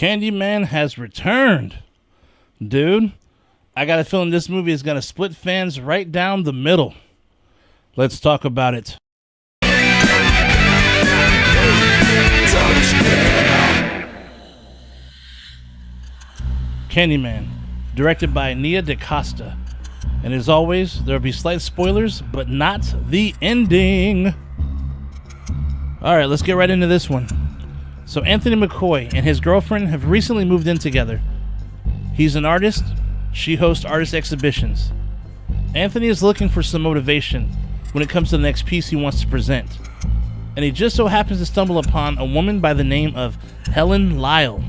Candyman has returned. Dude, I got a feeling this movie is going to split fans right down the middle. Let's talk about it. Candyman, directed by Nia DaCosta. And as always, there will be slight spoilers, but not the ending. Alright, let's get right into this one. So Anthony McCoy and his girlfriend have recently moved in together. He's an artist. She hosts artist exhibitions. Anthony is looking for some motivation when it comes to the next piece he wants to present. And he just so happens to stumble upon a woman by the name of Helen Lyle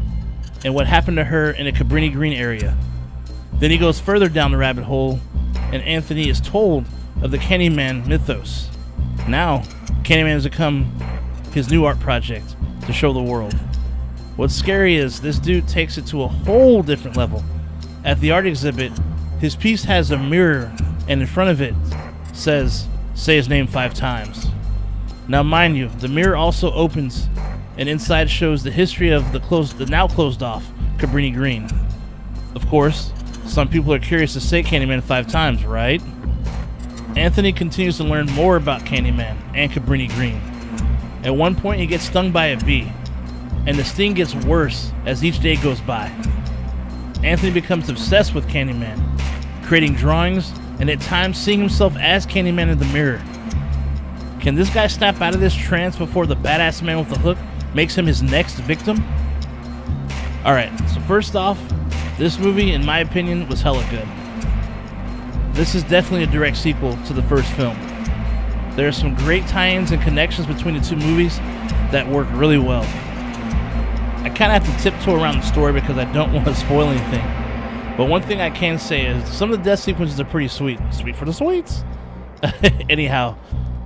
and what happened to her in a Cabrini Green area. Then he goes further down the rabbit hole, and Anthony is told of the Candyman mythos. Now, Candyman has become his new art project to show the world. What's scary is this dude takes it to a whole different level. At the art exhibit, his piece has a mirror, and in front of it says, "Say his name 5 times." Now mind you, the mirror also opens, and inside shows the history of the now closed off Cabrini Green. Of course, some people are curious to say Candyman 5 times, right? Anthony continues to learn more about Candyman and Cabrini Green. At one point, he gets stung by a bee, and the sting gets worse as each day goes by. Anthony becomes obsessed with Candyman, creating drawings and at times seeing himself as Candyman in the mirror. Can this guy snap out of this trance before the badass man with the hook makes him his next victim? Alright, so first off, this movie, in my opinion, was hella good. This is definitely a direct sequel to the first film. There are some great tie-ins and connections between the two movies that work really well. I kind of have to tiptoe around the story because I don't want to spoil anything. But one thing I can say is some of the death sequences are pretty sweet. Sweet for the sweets. Anyhow,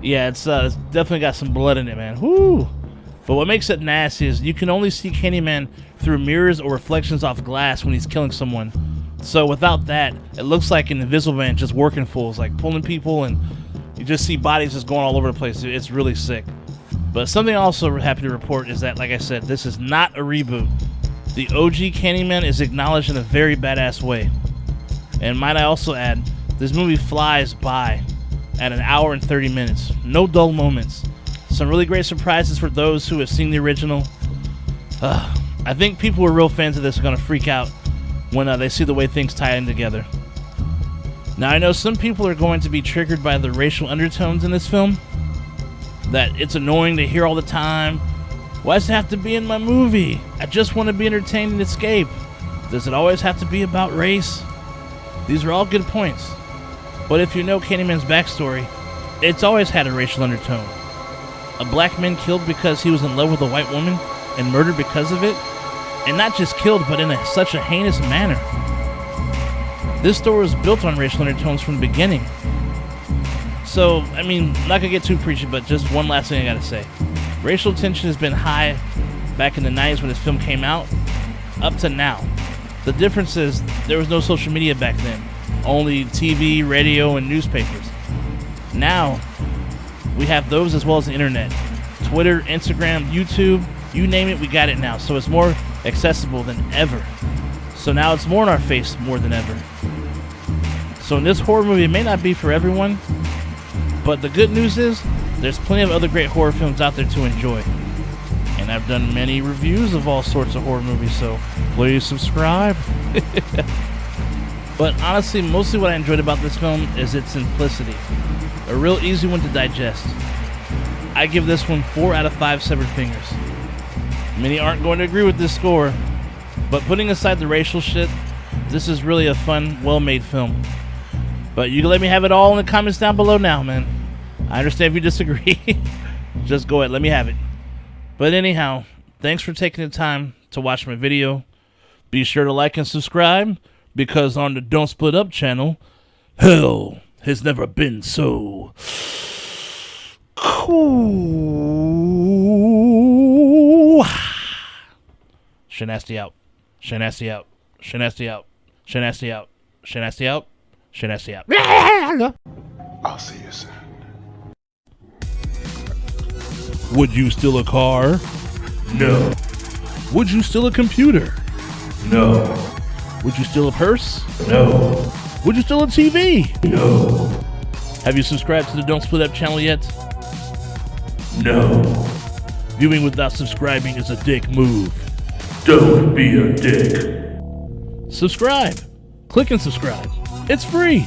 yeah, it's definitely got some blood in it, man. Woo! But what makes it nasty is you can only see Candyman through mirrors or reflections off glass when he's killing someone. So without that, it looks like an Invisible Man just working fools, like pulling people, and you just see bodies just going all over the place. It's really sick. But something I'm also happy to report is that, like I said, this is not a reboot. The OG Candyman is acknowledged in a very badass way. And might I also add, this movie flies by at an hour and 30 minutes. No dull moments. Some really great surprises for those who have seen the original. I think people who are real fans of this are going to freak out when they see the way things tie in together. Now, I know some people are going to be triggered by the racial undertones in this film, that it's annoying to hear all the time. Why does it have to be in my movie? I just want to be entertained and escape. Does it always have to be about race? These are all good points. But if you know Candyman's backstory, it's always had a racial undertone. A black man killed because he was in love with a white woman and murdered because of it, and not just killed, but in such a heinous manner. This story was built on racial undertones from the beginning. So, I mean, not gonna get too preachy, but just one last thing I gotta say. Racial tension has been high back in the 90s when this film came out, up to now. The difference is there was no social media back then, only TV, radio, and newspapers. Now, we have those as well as the internet. Twitter, Instagram, YouTube, you name it, we got it now. So it's more accessible than ever. So now it's more in our face more than ever. So in this horror movie, it may not be for everyone, but the good news is there's plenty of other great horror films out there to enjoy. And I've done many reviews of all sorts of horror movies, so please subscribe. But honestly, mostly what I enjoyed about this film is its simplicity. A real easy one to digest. I give this one 4 out of 5 severed fingers. Many aren't going to agree with this score, but putting aside the racial shit, this is really a fun, well-made film. But you can let me have it all in the comments down below now, man. I understand if you disagree. Just go ahead, let me have it. But anyhow, thanks for taking the time to watch my video. Be sure to like and subscribe, because on the Don't Split Up channel, hell has never been so cool. Shanasty out. Shanasty out. Shanasty out. Shanasty out. Shanasty out. Shanasty out. I'll see you soon. Would you steal a car? No. Would you steal a computer? No. Would you steal a purse? No. Would you steal a TV? No. Have you subscribed to the Don't Split Up channel yet? No. Viewing without subscribing is a dick move. Don't be a dick. Subscribe. Click and subscribe. It's free.